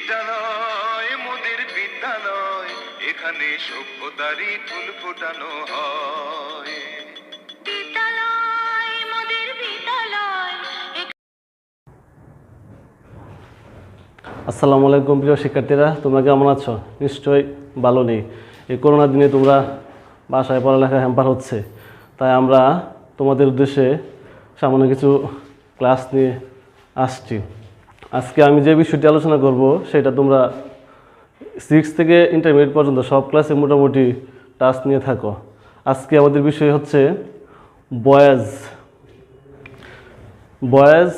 বিদ্যালয় মোদের বিদ্যালয়, এখানে সভ্যতারই ফুল ফোটানো হয়। বিদ্যালয় মোদের বিদ্যালয়। আসসালামু আলাইকুম প্রিয় শিক্ষার্থীরা, তোমরা কেমন আছো? নিশ্চয়ই ভালো নেই। এই করোনার দিনে তোমরা বাসায় পড়ালেখা হ্যাম্পার হচ্ছে, তাই আমরা তোমাদের উদ্দেশ্যে সামান্য কিছু ক্লাস নিয়ে আসছি। আজকে আমি যে বিষয়টি আলোচনা করব সেটা তোমরা 6 থেকে ইন্টারমিডিয়েট পর্যন্ত সব ক্লাসে মোটামুটি টাচ নিয়ে থাকো। আজকে আমাদের বিষয় হচ্ছে বয়েজ। বয়েজ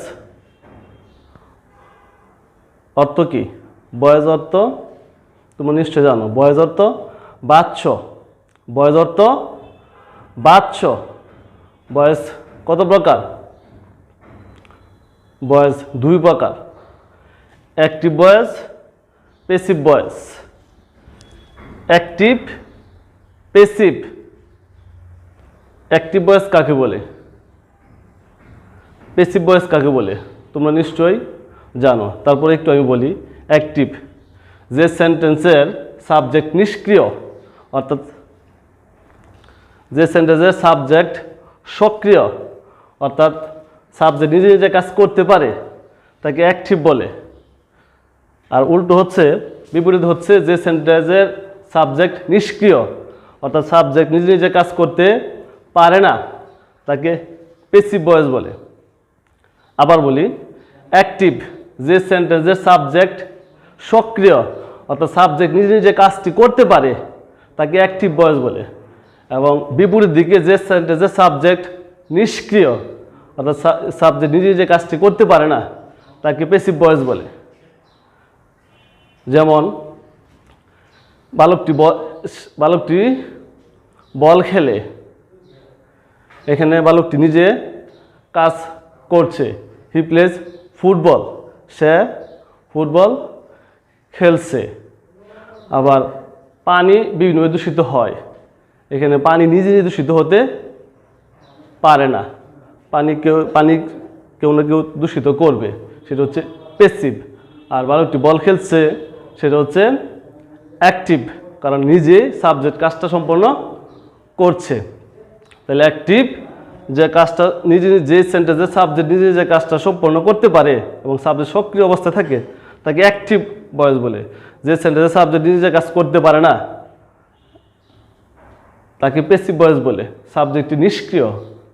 অর্থ কি? বয়েজ অর্থ তোমরা নিশ্চয় জানো। বয়েজ অর্থ বাচ্চ। বয়েজ অর্থ বাচ্চ। বয়েজ কত প্রকার? বয়েজ 2 প্রকার, active boys, passive boys. Active, passive. Active boys কাকে বলে? প্যাসিভ বয়েজ কাকে বলে? তোমরা নিশ্চয়ই জানো। তারপরে একটু আমি বলি। অ্যাক্টিভ, যে সেন্টেন্সের সাবজেক্ট নিষ্ক্রিয়, অর্থাৎ যে সেন্টেন্সের সাবজেক্ট সক্রিয়, অর্থাৎ সাবজেক্ট নিজে নিজে কাজ করতে পারে, তাকে অ্যাক্টিভ বলে। আর উল্টো হচ্ছে, বিপরীত হচ্ছে, যে সেন্টেন্সের সাবজেক্ট নিষ্ক্রিয়, অর্থাৎ সাবজেক্ট নিজে নিজে কাজ করতে পারে না, তাকে প্যাসিভ ভয়েস বলে। আবার বলি, অ্যাক্টিভ, যে সেন্টেন্সের সাবজেক্ট সক্রিয়, অর্থাৎ সাবজেক্ট নিজে নিজে কাজটি করতে পারে, তাকে অ্যাক্টিভ ভয়েস বলে। এবং বিপরীত দিকে যে সেন্টেন্সের সাবজেক্ট নিষ্ক্রিয়, অর্থাৎ সাবজেক্ট নিজে নিজে কাজটি করতে পারে না, তাকে প্যাসিভ ভয়েস বলে। যেমন বালকটি বল খেলে। এখানে বালকটি নিজে কাজ করছে। হি প্লেজ ফুটবল, সে ফুটবল খেলছে। আবার পানি বিভিন্নভাবে দূষিত হয়। এখানে পানি নিজে নিজে দূষিত হতে পারে না, পানি কেউ না কেউ দূষিত করবে, সেটা হচ্ছে প্যাসিভ। আর বালকটি বল খেলছে, সেটা হচ্ছে অ্যাক্টিভ, কারণ নিজে সাবজেক্ট কাজটা সম্পন্ন করছে। তাহলে অ্যাক্টিভ, যে কাজটা নিজে যে সেন্টেন্সের সাবজেক্ট নিজে যে কাজটা সম্পন্ন করতে পারে এবং সাবজেক্ট সক্রিয় অবস্থায় থাকে, তাকে অ্যাক্টিভ ভয়েস বলে। যে সেন্টেন্সের সাবজেক্ট নিজে যে কাজ করতে পারে না, তাকে প্যাসিভ ভয়েস বলে। সাবজেক্টটি নিষ্ক্রিয়,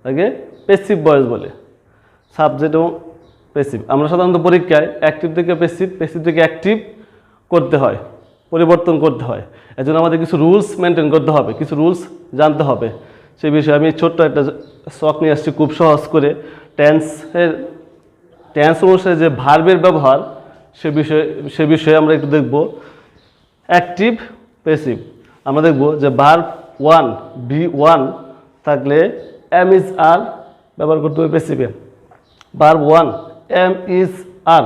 তাকে প্যাসিভ ভয়েস বলে। সাবজেক্ট এবং প্যাসিভ আমরা সাধারণত পরীক্ষায় অ্যাক্টিভ থেকে প্যাসিভ, প্যাসিভ থেকে অ্যাক্টিভ করতে হয়, পরিবর্তন করতে হয়। এজন্য আমাদের কিছু রুলস মেনটেন করতে হবে, কিছু রুলস জানতে হবে। সেই বিষয়ে আমি ছোট্ট একটা শখ নিয়ে আসছি, খুব সহজ করে। টেন্স অনুসারে যে ভার্বের ব্যবহার, সে বিষয়ে আমরা একটু দেখব। অ্যাক্টিভ, প্যাসিভ আমরা দেখব যে ভার্ব 1 V1 থাকলে এম ইজ আর ব্যবহার করতে হবে প্যাসিভে। ভার্ব 1 এম ইজ আর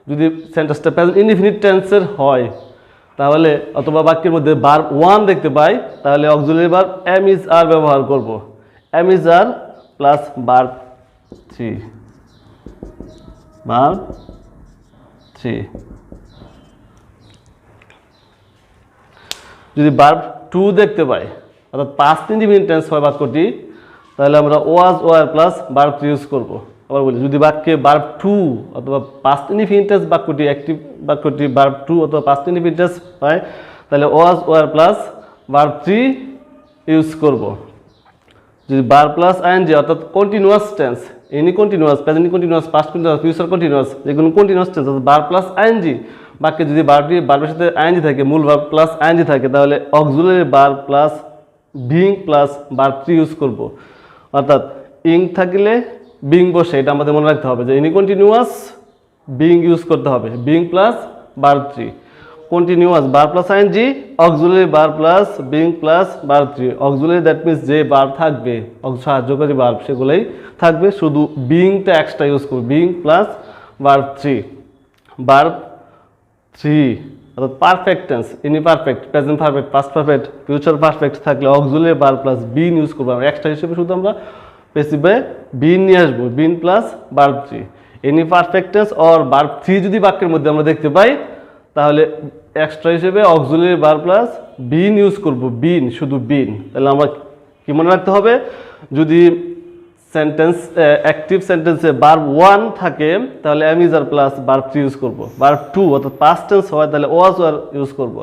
যদি সেন্টেন্সটা প্রেজেন্ট ইনডিফিনিট টেন্সের হয়, তাহলে অথবা বাক্যের মধ্যে ভার্ব 1 দেখতে পাই, তাহলে auxiliary verb am is are ব্যবহার করব। Am is are plus verb 3, verb 3। যদি ভার্ব 2 দেখতে পাই, অর্থাৎ পাস্ট ইনডিফিনিট টেন্স হয় বাক্যটি, তাহলে আমরা was were plus verb 3 use করব। আবার বলি, যদি বাক্যে ভার্ব 2 অথবা পাস্ট ইনডিফিনিট টেন্স বাক্যটি, অ্যাক্টিভ বাক্যটি ভার্ব 2 অথবা পাস্ট ইনডিফিনিট টেন্স পায়, তাহলে was were plus verb 3 use করব। যদি ভার্ব প্লাস আইএনজি অর্থাৎ continuous tense, any continuous, present continuous, past continuous, future continuous, যেকোনো কন্টিনিউয়াস টেন্স অর্থাৎ ভার্ব প্লাস আইএনজি বাক্যে যদি ভার্বের সাথে আইএনজি থাকে, মূল ভার্ব প্লাস আইএনজি থাকে, তাহলে auxiliary verb plus being plus verb 3 use করব। অর্থাৎ ইং থাকলে বিং বসে, এটা আমাদের মনে রাখতে হবে যে এনি কন্টিনিউয়াস বিং ইউজ করতে হবে, being plus verb 3। Continuous verb plus ING, auxiliary verb plus being plus verb 3। Auxiliary that means যে ভার্ব থাকবে, সাহায্যকারী ভার্ব সেগুলোই থাকবে, শুধু বিংটা এক্সট্রা ইউজ করবে, বিং প্লাস ভার্ব 3। ভার্ব 3 অর্থাৎ perfect tense, any perfect, present perfect, past perfect, future perfect থাকলে auxiliary verb plus been use করবো। আমরা এক্সট্রা হিসেবে শুধু আমরা প্যাসিভে বিন নিয়ে আসবো, been plus verb 3। Any perfect tense or verb 3 যদি বাক্যের মধ্যে আমরা দেখতে পাই, তাহলে এক্সট্রা হিসেবে auxiliary verb plus been use করব, বিন, শুধু বিন। তাহলে আমরা কি মনে রাখতে হবে, যদি সেন্টেন্স অ্যাক্টিভ সেন্টেন্সে ভার্ব 1 থাকে তাহলে am is are plus verb 3 use করব। ভার্ব 2 অর্থাৎ পাস্ট টেন্স হয় তাহলে ওয়াজ ওয়ার ইউজ করব।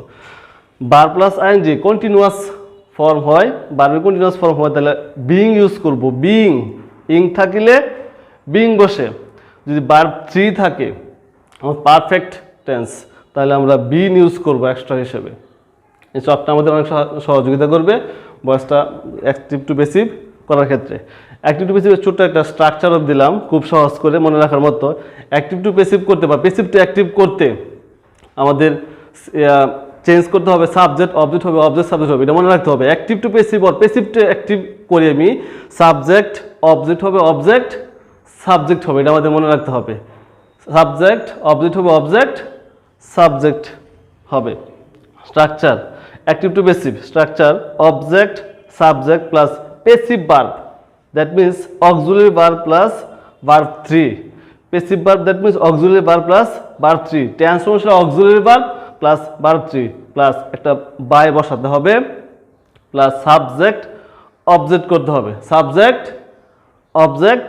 Verb plus ING continuous form হয়, ভার্বের কন্টিনিউয়াস ফর্ম হয় তাহলে বিং ইউজ করব, বিং। ইং থাকিলে বিং বসে। যদি ভার্ব 3 থাকে পারফেক্ট টেন্স তাহলে আমরা বিন ইউজ করব এক্সট্রা হিসেবে। এই সবটা আমাদের অনেক সহযোগিতা করবে ভয়েসটা অ্যাক্টিভ টু প্যাসিভ করার ক্ষেত্রে। অ্যাক্টিভ টু প্যাসিভের ছোট্ট একটা স্ট্রাকচারও দিলাম খুব সহজ করে মনে রাখার মতো। অ্যাক্টিভ টু প্যাসিভ করতে বা প্যাসিভ টু অ্যাক্টিভ করতে আমাদের চেঞ্জ করতে হবে, সাবজেক্ট অবজেক্ট হবে, অবজেক্ট সাবজেক্ট হবে, এটা মনে রাখতে হবে। অ্যাক্টিভ টু প্যাসিভ আর প্যাসিভ টু অ্যাক্টিভ করি আমি, সাবজেক্ট অবজেক্ট হবে, অবজেক্ট সাবজেক্ট হবে, এটা আমাদের মনে রাখতে হবে। সাবজেক্ট অবজেক্ট হবে, অবজেক্ট সাবজেক্ট হবে। Structure active to passive structure object subject plus passive verb, that means auxiliary verb plus verb 3। Passive verb that means auxiliary verb plus verb 3। Tense অনুসারে auxiliary verb plus verb 3 plus একটা by বসাতে হবে plus subject object করতে হবে, subject object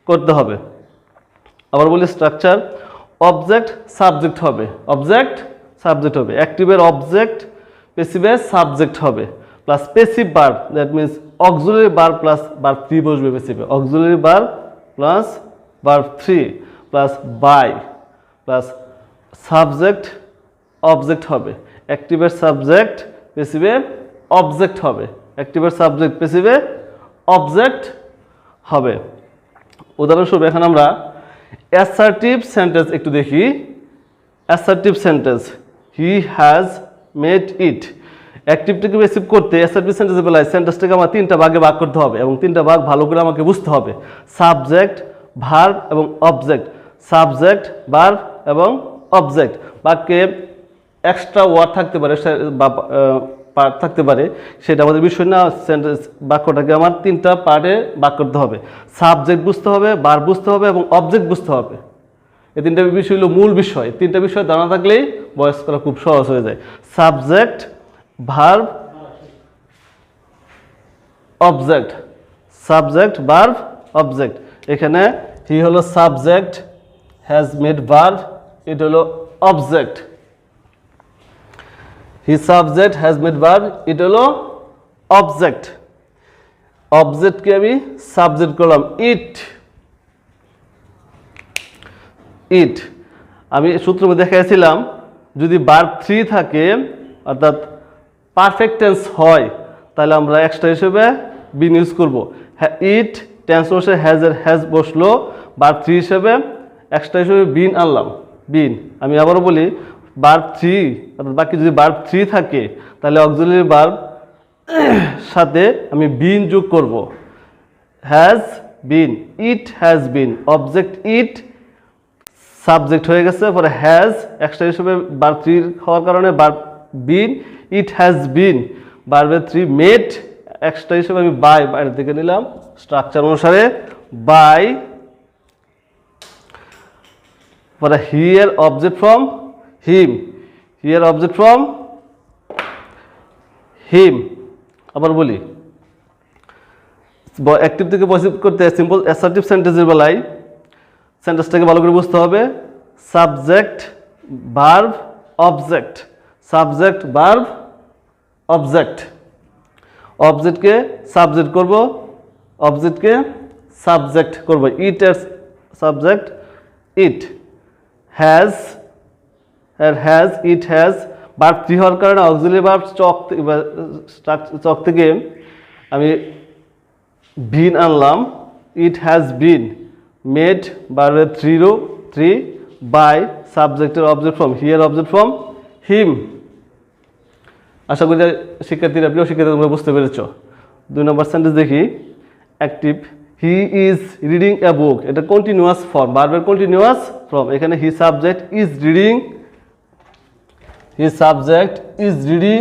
করতে হবে। আবার বলি স্ট্রাকচার অবজেক্ট সাবজেক্ট হবে, অবজেক্ট সাবজেক্ট হবে। অ্যাক্টিভের অবজেক্ট, প্যাসিভের সাবজেক্ট হবে plus passive verb that means auxiliary verb plus verb 3 বসবে প্যাসিভে, auxiliary verb plus verb 3 plus by plus subject object হবে। অ্যাক্টিভের সাবজেক্ট প্যাসিভে অবজেক্ট হবে, অ্যাক্টিভের সাবজেক্ট প্যাসিভে অবজেক্ট হবে। উদাহরণস্বরূপ এখন আমরা অ্যাসার্টিভ সেন্টেন্স একটু দেখি। Assertive sentence he has made it. অ্যাক্টিভটাকে প্যাসিভ করতে অ্যাসার্টিভ সেন্টেন্সের বেলায় সেন্টেন্সটাকে আমার 3টা ভাগে ভাগ করতে হবে এবং 3টা ভাগ ভালো করে আমাকে বুঝতে হবে। সাবজেক্ট, ভার্ব এবং অবজেক্ট, সাবজেক্ট, ভার্ব এবং অবজেক্ট। বাক্যে এক্সট্রা ওয়ার্ড থাকতে পারে বা পার্ট থাকতে পারে, সেটা আমাদের বিষয় না। সেন্টেন্স বাক্যটাকে আমার 3টা পার্টে ভাগ করতে হবে। সাবজেক্ট বুঝতে হবে, ভার্ব বুঝতে হবে এবং অবজেক্ট বুঝতে হবে। এই 3টা বিষয় হলো মূল বিষয়। 3টা বিষয় জানা থাকলেই ভয়েস করা খুব সহজ হয়ে যায়। Subject, verb, object, subject, verb, object. এখানে হি হলো subject, has made verb, it হলো object. He subject, has made verb, it হলো অবজেক্ট। অবজেক্টকে আমি সাবজেক্ট করলাম ইট, ইট। আমি সূত্র দেখাইছিলাম যদি ভার্ব 3 থাকে অর্থাৎ পারফেক্ট টেন্স হয় তাহলে আমরা এক্সট্রা হিসেবে বিন ইউজ করব। ইট টেন্স অনুসারে হ্যাজ বসলো, ভার্ব 3 হিসেবে এক্সট্রা হিসেবে বিন আনলাম, বিন। আমি আবারও বলি ভার্ব 3 অর্থাৎ বাকি যদি ভার্ব 3 থাকে তাহলে অক্সিলারি ভার্ব সাথে আমি বিন যোগ করব। Has been, it has been, object it subject হয়ে গেছে, পরে হ্যাজ এক্সট্রা হিসেবে ভার্ব 3 হওয়ার কারণে verb bin, it has been, ভার্বের 3 মেড এক্সট্রা হিসেবে আমি বাই বাইরে থেকে নিলাম স্ট্রাকচার অনুসারে বাই, পরে here object from him, here object from হিম। আবার বলি অ্যাক্টিভ থেকে পজিটিভ করতে সিম্পল অ্যাসার্টিভ সেন্টেন্সের বেলায় সেন্টেন্সটাকে ভালো করে বুঝতে হবে। Subject, verb, object, subject, verb, object. অবজেক্টকে সাবজেক্ট করব, অবজেক্টকে সাবজেক্ট করব। ইট এর সাবজেক্ট ইট, হ্যাজ এর হ্যাজ, ইট হ্যাজ। ভার্ব 3 হওয়ার কারণে অক্সিলারি ভার্ব চক থেকে আমি বিন আনলাম, ইট হ্যাজ বিন মেড, ভার্বের 3 বাই, সাবজেক্টের object from, here object from him. আশা করি শিক্ষার্থীরা, প্রিয় শিক্ষার্থী তোমরা বুঝতে পেরেছ। 2 নম্বর সেন্টেন্স দেখি। Active he is reading a book, এটা কন্টিনিউয়াস ফর্ম, ভার্বের কন্টিনিউয়াস ফর্ম। এখানে he subject is reading, he subject is reading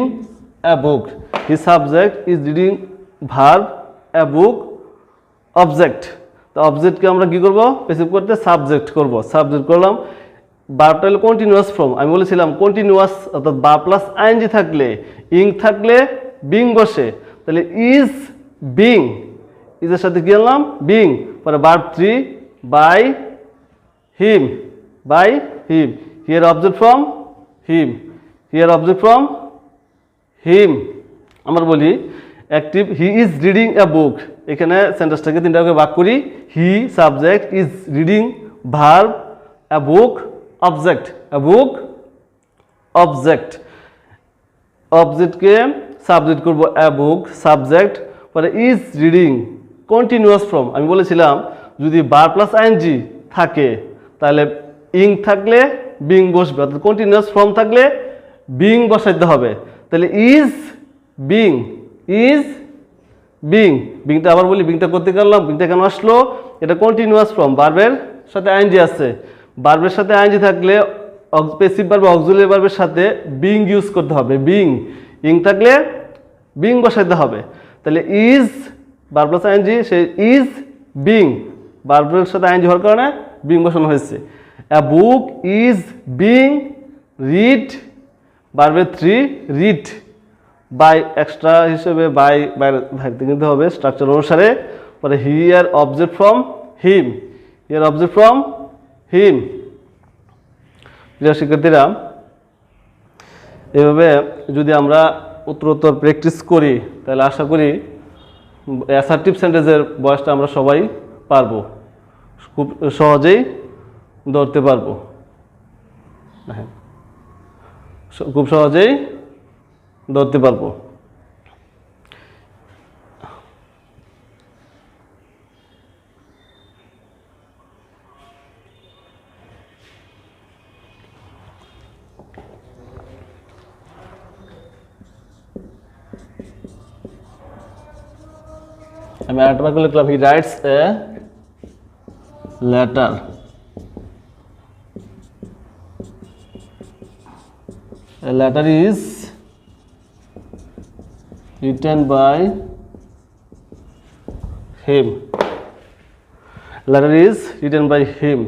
a book, he subject is reading verb a book object. তো অবজেক্টকে আমরা কি করব? প্যাসিভ করতে সাবজেক্ট করব, সাবজেক্ট করলাম। ভার্বটা হলো কন্টিনিউয়াস ফর্ম। আমি বলেছিলাম কন্টিনিউয়াস অর্থাৎ বা প্লাস আইএনজি থাকলে, ইং থাকলে বিং বসে, তাহলে ইজ বিং, ইজের সাথে কি আনলাম বিং, পরে verb 3 by him, by him, here object from him, here object from him. আমরা বলি active, he is reading a book, এখানে সেন্টেন্সটাকে তিনটা ভাগে ভাগ করি, he subject, is reading verb, a book object, a book object, অবজেক্টকে সাবজেক্ট করব এ বুক সাবজেক্ট, পরে ইজ রিডিং কন্টিনিউয়াস ফর্ম। আমি বলেছিলাম যদি ভার্ব প্লাস আইএনজি থাকে তাহলে ইং থাকলে বিং বসবে, অর্থাৎ কন্টিনিউয়াস ফর্ম থাকলে বিং বসাইতে হবে। তাহলে ইজ বিং, ইজ বিং, বিংটা আবার বলি, বিংটা করতে গেলাম, বিংটা কেন আসলো, এটা কন্টিনিউয়াস ফর্ম, ভার্বের সাথে আইএনজি আছে, ভার্বের সাথে আইএনজি থাকলে প্যাসিভ ভার্ব অক্সিলারি ভার্বের সাথে বিং ইউজ করতে হবে, বিং, ইং থাকলে বিং বসাইতে হবে। তাহলে ইজ ভার্ব প্লাস আইএনজি, সেই ইজ বিং, ভার্বের সাথে আইএনজি হওয়ার কারণে বিং বসানো হয়েছে। এ বুক ইজ বিং রিড, ভার্বের 3 রিড, বাই এক্সট্রা হিসেবে বাই বাইরে কিনতে হবে স্ট্রাকচার অনুসারে, পরে here object from him, here object from him. প্রিয় শিক্ষার্থীরা, এভাবে যদি আমরা উত্তরোত্তর প্র্যাকটিস করি তাহলে আশা করি অ্যাসার্টিভ সেন্টেন্সের বয়সটা আমরা সবাই পারবো, খুব সহজেই ধরতে পারবো, হ্যাঁ খুব সহজেই ধরতে পারবো। আমি আরেকটা বাক্য লিখলাম, he writes a letter, a letter is written by him, letter is written by him,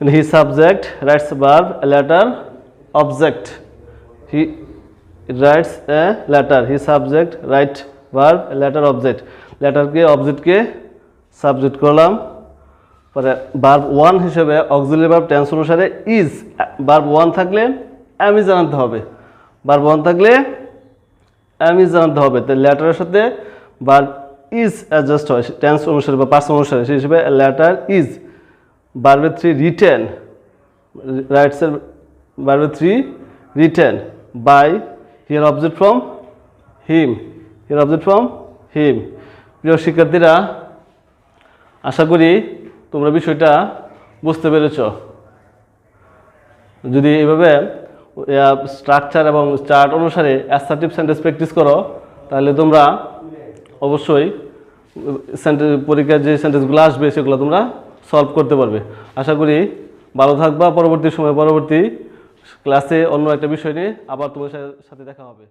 and his subject writes verb, a letter object, he writes a letter, his subject write verb, a letter object, letter K object K subject করলাম, পরে verb 1 হিসেবে auxiliary verb tense অনুসারে is, verb 1 থাকলে am is জানাতে হবে, verb 1 থাকলে am is জানাতে হবে। তাই লেটারের সাথে ভার্ব ইজ অ্যাডজাস্ট হয় টেন্স অনুসারে বা পার্সন অনুসারে, সেই হিসেবে লেটার ইজ, ভার্বের 3 রিটেন, রাইটসের ভার্বের 3 written, by here object from him, here object from him. প্রিয় শিক্ষার্থীরা, আশা করি তোমরা বিষয়টা বুঝতে পেরেছ। যদি এভাবে স্ট্রাকচার এবং চার্ট অনুসারে অ্যাসার্টিভ সেন্টেন্স প্র্যাকটিস করো তাহলে তোমরা অবশ্যই পরীক্ষার যে সেন্টেন্সগুলো আসবে সেগুলো তোমরা সলভ করতে পারবে। আশা করি ভালো থাকবা। পরবর্তী সময় পরবর্তী ক্লাসে অন্য একটা বিষয় নিয়ে আবার তোমার সাথে দেখা হবে।